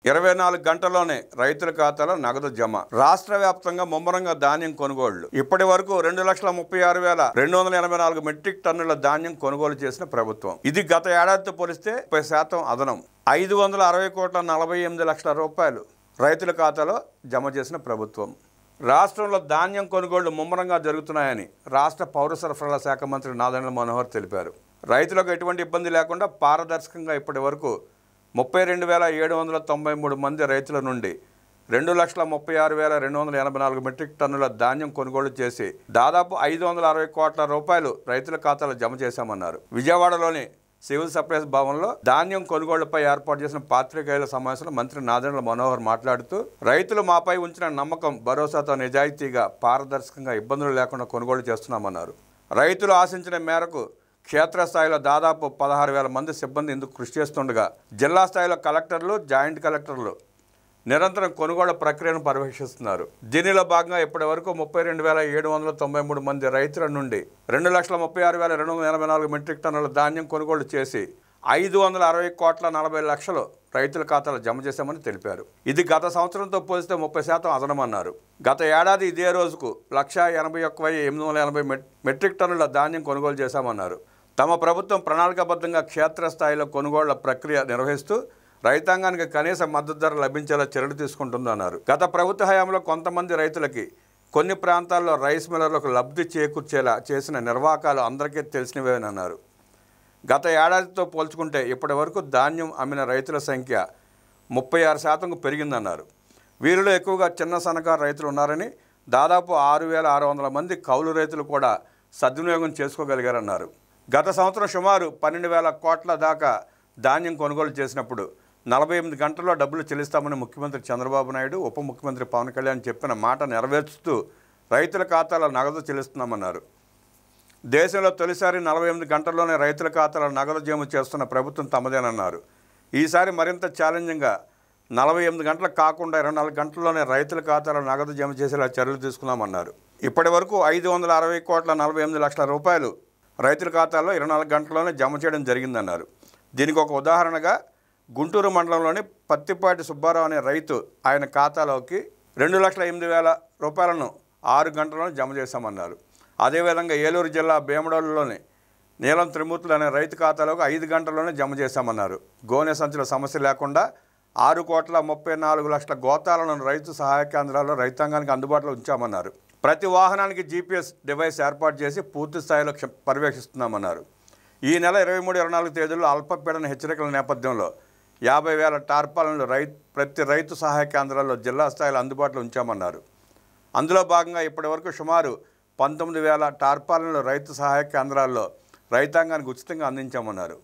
24 గంటల్లోనే రైతుల ఖాతాలో నగదు జమ. రాష్ట్ర వ్యాప్తంగా ముమ్మరంగా ధాన్యం కొనుగోళ్లు. ఇప్పటి వరకు 2,36,284 మెట్రిక్ టన్నుల ధాన్యం కొనుగోలు చేసిన ప్రభుత్వం. ఇది గత ఏడాదితో పోలిస్తే 30% అదనం. 560,48 రూపాయలు రైతుల ఖాతాలో జమ చేసిన ప్రభుత్వం. రాష్ట్రంలో ధాన్యం కొనుగోళ్లు ముమ్మరంగా జరుగుతున్నాయని రాష్ట్ర పౌర సరఫరాల శాఖ మంత్రి నాదెండ్ల మనోహర్ తెలిపారు. రైతులకు ఎటువంటి ఇబ్బంది లేకుండా పారదర్శకంగా ఇప్పటి వరకు 32,793 మంది రైతుల నుండి 2,36,284 మెట్రిక్ టన్నుల ధాన్యం కొనుగోలు చేసి దాదాపు 560 కోట్ల రూపాయలు రైతుల ఖాతాలో జమ చేశామన్నారు. విజయవాడలోని సివిల్ సప్లైస్ భవన్లో ధాన్యం కొనుగోళ్లపై ఏర్పాటు చేసిన పాత్రికేయుల సమావేశంలో మంత్రి నాదెండ్ల మనోహర్ మాట్లాడుతూ, రైతులు మాపై ఉంచిన నమ్మకం, భరోసాతో నిజాయితీగా, పారదర్శకంగా, ఇబ్బందులు లేకుండా కొనుగోలు చేస్తున్నామన్నారు. రైతులు ఆశించిన మేరకు క్షేత్రస్థాయిలో దాదాపు 16,000 మంది సిబ్బంది ఇందుకు కృషి చేస్తుండగా జిల్లా స్థాయిలో కలెక్టర్లు, జాయింట్ కలెక్టర్లు నిరంతరం కొనుగోళ్ల ప్రక్రియను పర్యవేక్షిస్తున్నారు. దీనిలో భాగంగా ఇప్పటి వరకు 32,793 మంది రైతుల నుండి 2,36,284 మెట్రిక్ టన్నుల ధాన్యం కొనుగోలు చేసి 560,40,00,000 రైతుల ఖాతాలో జమ చేశామని తెలిపారు. ఇది గత సంవత్సరంతో పోలిస్తే 30% అదనమన్నారు. గత ఏడాది ఇదే రోజుకు 181,880 మెట్రిక్ టన్నుల ధాన్యం కొనుగోలు చేశామన్నారు. తమ ప్రభుత్వం ప్రణాళికాబద్ధంగా క్షేత్రస్థాయిలో కొనుగోళ్ల ప్రక్రియ నిర్వహిస్తూ రైతాంగానికి కనీస మద్దతు ధర లభించేలా చర్యలు తీసుకుంటుందన్నారు. గత ప్రభుత్వ హయాంలో కొంతమంది రైతులకి కొన్ని ప్రాంతాల్లో రైస్ మిల్లర్లకు లబ్ధి చేకూర్చేలా చేసిన నిర్వాకాలు అందరికీ తెలిసినవేనన్నారు. గత ఏడాదితో పోల్చుకుంటే ఇప్పటి వరకు ధాన్యం అమ్మిన రైతుల సంఖ్య 36% పెరిగిందన్నారు. వీరిలో ఎక్కువగా చిన్న సన్నకారు రైతులు ఉన్నారని, దాదాపు 6,600 మంది కౌలు రైతులు కూడా సద్వినియోగం చేసుకోగలిగారన్నారు. గత సంవత్సరం సుమారు 12,000 కోట్ల దాకా ధాన్యం కొనుగోలు చేసినప్పుడు 48 గంటల్లో డబ్బులు చెల్లిస్తామని ముఖ్యమంత్రి చంద్రబాబు నాయుడు, ఉప ముఖ్యమంత్రి పవన్ కళ్యాణ్ చెప్పిన మాట నెరవేర్చుతూ రైతుల ఖాతాలో నగదు చెల్లిస్తున్నామన్నారు. దేశంలో తొలిసారి 48 గంటల్లోనే రైతుల ఖాతాలో నగదు జమ చేస్తున్న ప్రభుత్వం తమదేనన్నారు. ఈసారి మరింత ఛాలెంజింగ్గా 48 గంటలు కాకుండా 24 గంటల్లోనే రైతుల ఖాతాలో నగదు జమ చేసేలా చర్యలు తీసుకున్నామన్నారు. ఇప్పటి వరకు 560,48,00,000 రూపాయలు రైతుల ఖాతాలో 24 గంటల్లోనే జమ చేయడం జరిగిందన్నారు. దీనికి ఒక ఉదాహరణగా గుంటూరు మండలంలోని పత్తిపాటి సుబ్బారావు అనే రైతు, ఆయన ఖాతాలోకి 2,08,000 రూపాయలను 6 గంటల్లో జమ చేశామన్నారు. అదేవిధంగా ఏలూరు జిల్లా భీమడోలులోని నీలం త్రిమూర్తులు అనే రైతు ఖాతాలోకి 5 గంటల్లోనే జమ చేశామన్నారు. గోనె సంచుల సమస్య లేకుండా 6,34,00,000 గోతాలను రైతు సహాయ కేంద్రాల్లో రైతాంగానికి అందుబాటులో ఉంచామన్నారు. ప్రతి వాహనానికి GPS డివైస్ ఏర్పాటు చేసి పూర్తి స్థాయిలో పర్యవేక్షిస్తున్నామన్నారు. ఈ నెల 23-24 తేదీల్లో అల్పపీడన హెచ్చరికల నేపథ్యంలో 50,000 టార్పాలను ప్రతి రైతు సహాయ కేంద్రాల్లో జిల్లా స్థాయిలో అందుబాటులో ఉంచామన్నారు. అందులో భాగంగా ఇప్పటి వరకు సుమారు 19,000 టార్పాలను రైతు సహాయ కేంద్రాల్లో రైతాంగానికి ఉచితంగా అందించామన్నారు.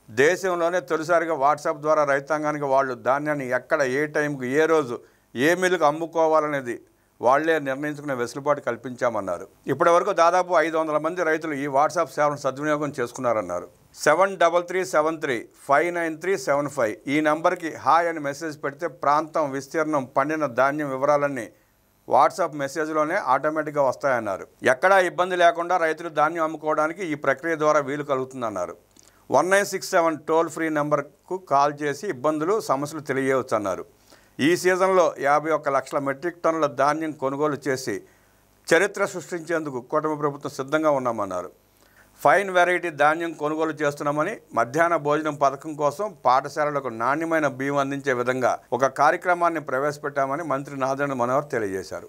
దేశంలోనే తొలిసారిగా వాట్సాప్ ద్వారా రైతాంగానికి వాళ్ళు ధాన్యాన్ని ఎక్కడ, ఏ టైంకు, ఏ రోజు, ఏ మిల్లుకు అమ్ముకోవాలనేది వాళ్లే నిర్ణయించుకునే వెసులుబాటు కల్పించామన్నారు. ఇప్పటి వరకు దాదాపు 500 మంది రైతులు ఈ వాట్సాప్ సేవను సద్వినియోగం చేసుకున్నారన్నారు. 7333599375 ఈ నంబర్కి హాయ్ అని మెసేజ్ పెడితే ప్రాంతం, విస్తీర్ణం, పండిన ధాన్యం వివరాలన్నీ వాట్సాప్ మెసేజ్లోనే ఆటోమేటిక్గా వస్తాయన్నారు. ఎక్కడా ఇబ్బంది లేకుండా రైతులు ధాన్యం అమ్ముకోవడానికి ఈ ప్రక్రియ ద్వారా వీలు కలుగుతుందన్నారు. 1967 టోల్ ఫ్రీ నెంబర్కు కాల్ చేసి ఇబ్బందులు, సమస్యలు తెలియవచ్చు అన్నారు. ఈ సీజన్లో 51 లక్షల మెట్రిక్ టన్నుల ధాన్యం కొనుగోలు చేసి చరిత్ర సృష్టించేందుకు కూటమి ప్రభుత్వం సిద్ధంగా ఉన్నామన్నారు. ఫైన్ వెరైటీ ధాన్యం కొనుగోలు చేస్తున్నామని, మధ్యాహ్న భోజనం పథకం కోసం పాఠశాలలకు నాణ్యమైన బియ్యం అందించే విధంగా ఒక కార్యక్రమాన్ని ప్రవేశపెట్టామని మంత్రి నాదెండ్ల మనోహర్ తెలియజేశారు.